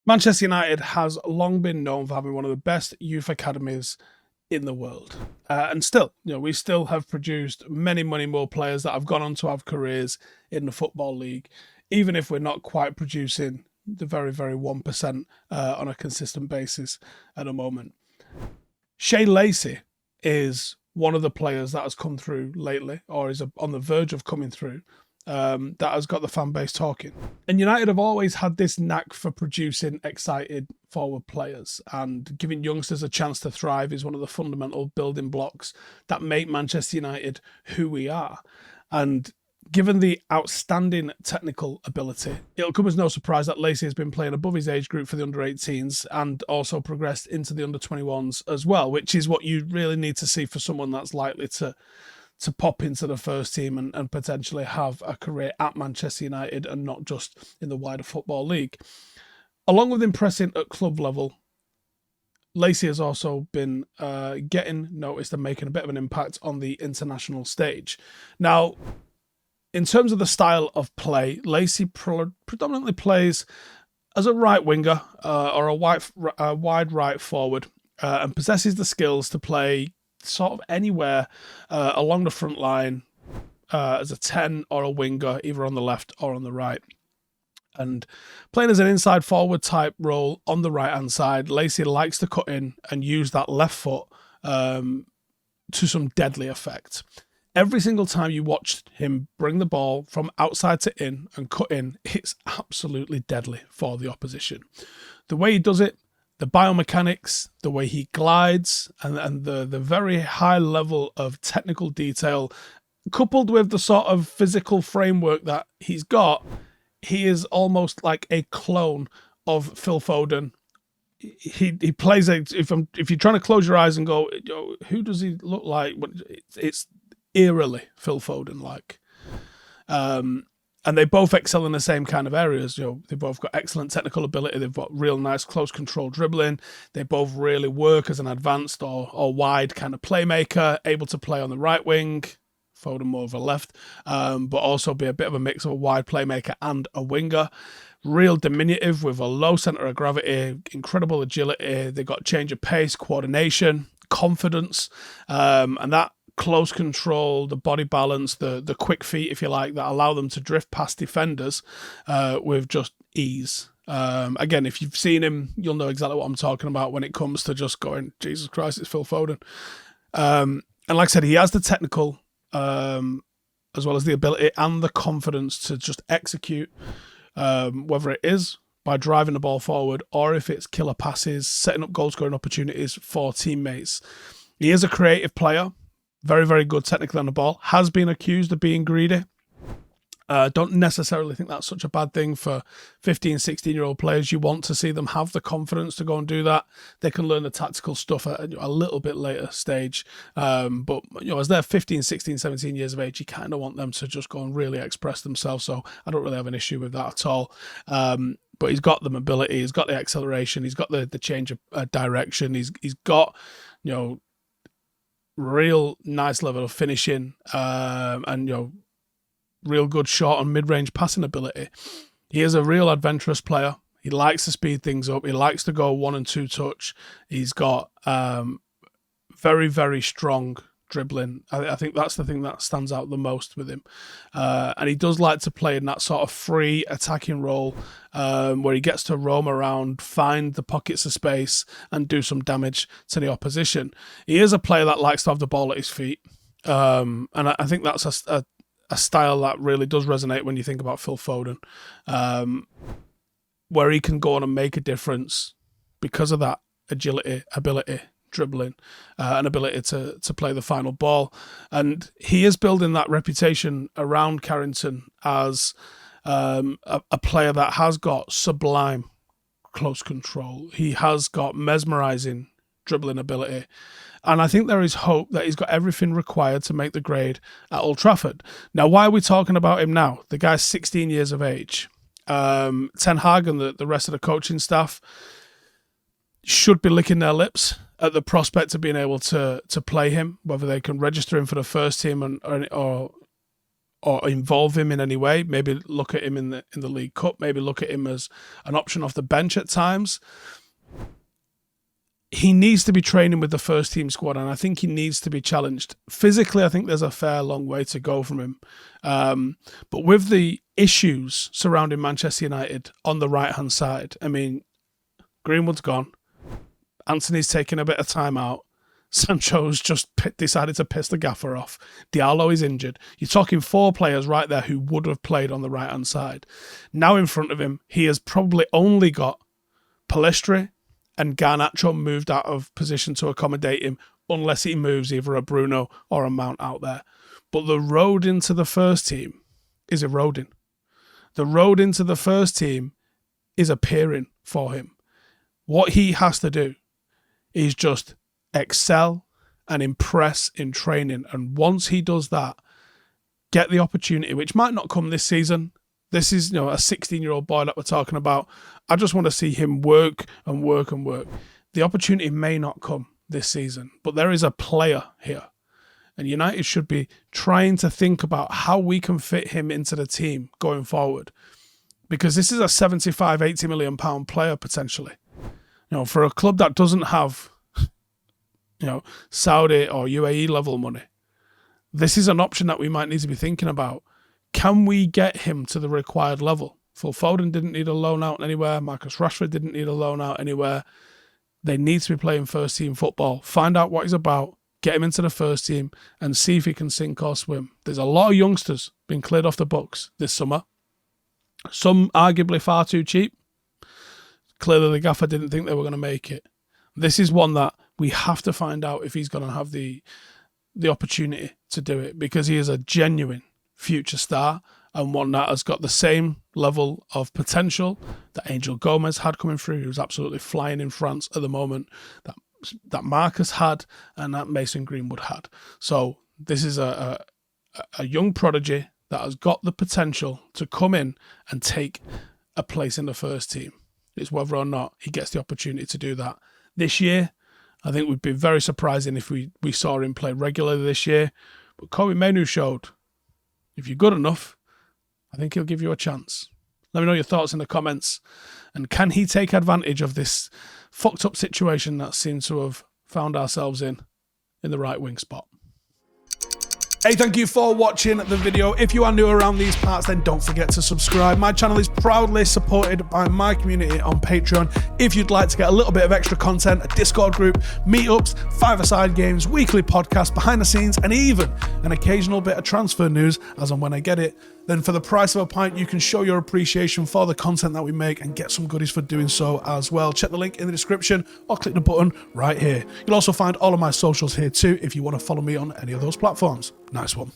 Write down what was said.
Manchester United has long been known for having one of the best youth academies in the world. And still, we still have produced many, many more players that have gone on to have careers in the Football League, even if we're not quite producing the very, very 1% on a consistent basis at the moment. Shea Lacey is one of the players that has come through lately, or is on the verge of coming through, that has got the fan base talking. And United have always had this knack for producing excited forward players, and giving youngsters a chance to thrive is one of the fundamental building blocks that make Manchester United who we are. And given the outstanding technical ability, it'll come as no surprise that Lacy has been playing above his age group for the under-18s and also progressed into the under-21s as well, which is what you really need to see for someone that's likely to pop into the first team and potentially have a career at Manchester United and not just in the wider Football League. Along with impressing at club level, Lacy has also been getting noticed and making a bit of an impact on the international stage. Now, in terms of the style of play, Lacy predominantly plays as a right winger or a wide right forward, and possesses the skills to play sort of anywhere along the front line as a 10 or a winger, either on the left or on the right. And playing as an inside forward type role on the right hand side, Lacy likes to cut in and use that left foot to some deadly effect. Every single time you watched him bring the ball from outside to in and cut in, it's absolutely deadly for the opposition. The way he does it, the biomechanics, the way he glides, and the very high level of technical detail, coupled with the sort of physical framework that he's got, he is almost like a clone of Phil Foden. He plays if you're trying to close your eyes and go, who does he look like? It's eerily Phil Foden like. And they both excel in the same kind of areas. They've both got excellent technical ability. They've got real nice close control dribbling. They both really work as an advanced or wide kind of playmaker, able to play on the right wing, Foden more of a left, but also be a bit of a mix of a wide playmaker and a winger. Real diminutive with a low centre of gravity, incredible agility. They've got change of pace, coordination, confidence, and that close control, the body balance, the quick feet, if you like, that allow them to drift past defenders with just ease. Again, if you've seen him, you'll know exactly what I'm talking about when it comes to just going, Jesus Christ, it's Phil Foden. And like I said, he has the technical, as well as the ability and the confidence to just execute, whether it is by driving the ball forward or if it's killer passes, setting up goal-scoring opportunities for teammates. He is a creative player. Very, very good technically on the ball. Has been accused of being greedy. Don't necessarily think that's such a bad thing for 15, 16-year-old players. You want to see them have the confidence to go and do that. They can learn the tactical stuff at a little bit later stage. But as they're 15, 16, 17 years of age, you kind of want them to just go and really express themselves. So I don't really have an issue with that at all. But he's got the mobility. He's got the acceleration. He's got the change of direction. He's got, real nice level of finishing, and real good short and mid-range passing ability. He is a real adventurous player. He likes to speed things up. He likes to go 1 and 2 touch. He's got very, very strong dribbling. I think that's the thing that stands out the most with him. And he does like to play in that sort of free attacking role, where he gets to roam around, find the pockets of space, and do some damage to the opposition. He is a player that likes to have the ball at his feet. And I think that's a style that really does resonate when you think about Phil Foden, where he can go on and make a difference because of that agility, ability, dribbling, and ability to play the final ball. And he is building that reputation around Carrington as a player that has got sublime close control. He has got mesmerizing dribbling ability. And I think there is hope that he's got everything required to make the grade at Old Trafford. Now, why are we talking about him now? The guy's 16 years of age. Ten Hag and the rest of the coaching staff should be licking their lips at the prospect of being able to play him, whether they can register him for the first team or or involve him in any way. Maybe look at him in the League Cup. Maybe look at him as an option off the bench at times. He needs to be training with the first team squad, and I think he needs to be challenged. Physically, I think there's a fair long way to go from him. But with the issues surrounding Manchester United on the right-hand side, I mean, Greenwood's gone. Anthony's taking a bit of time out. Sancho's just decided to piss the gaffer off. Diallo is injured. You're talking 4 players right there who would have played on the right-hand side. Now in front of him, he has probably only got Pellistri and Garnacho moved out of position to accommodate him, unless he moves either a Bruno or a Mount out there. But the road into the first team is eroding. The road into the first team is appearing for him. What he has to do is just excel and impress in training. And once he does that, get the opportunity, which might not come this season. This is, a 16-year-old boy that we're talking about. I just want to see him work and work and work. The opportunity may not come this season, but there is a player here. And United should be trying to think about how we can fit him into the team going forward. Because this is a 75, 80 million pound player potentially. For a club that doesn't have, Saudi or UAE level money, this is an option that we might need to be thinking about. Can we get him to the required level? Phil Foden didn't need a loan out anywhere. Marcus Rashford didn't need a loan out anywhere. They need to be playing first team football. Find out what he's about, get him into the first team, and see if he can sink or swim. There's a lot of youngsters being cleared off the books this summer. Some arguably far too cheap. Clearly the gaffer didn't think they were going to make it. This is one that we have to find out if he's going to have the opportunity to do it, because he is a genuine future star and one that has got the same level of potential that Angel Gomez had coming through, who's absolutely flying in France at the moment, that Marcus had and that Mason Greenwood had. So this is a young prodigy that has got the potential to come in and take a place in the first team. It's whether or not he gets the opportunity to do that this year. I think it would be very surprising if we saw him play regularly this year. But Kobe Mainoo showed, if you're good enough, I think he'll give you a chance. Let me know your thoughts in the comments. And can he take advantage of this fucked up situation that seems to have found ourselves in the right wing spot? Hey, thank you for watching the video. If you are new around these parts, then don't forget to subscribe. My channel is proudly supported by my community on Patreon. If you'd like to get a little bit of extra content, a Discord group, meetups, five-a-side games, weekly podcasts, behind the scenes, and even an occasional bit of transfer news as and when I get it, then for the price of a pint, you can show your appreciation for the content that we make and get some goodies for doing so as well. Check the link in the description or click the button right here. You'll also find all of my socials here too if you want to follow me on any of those platforms. Nice one.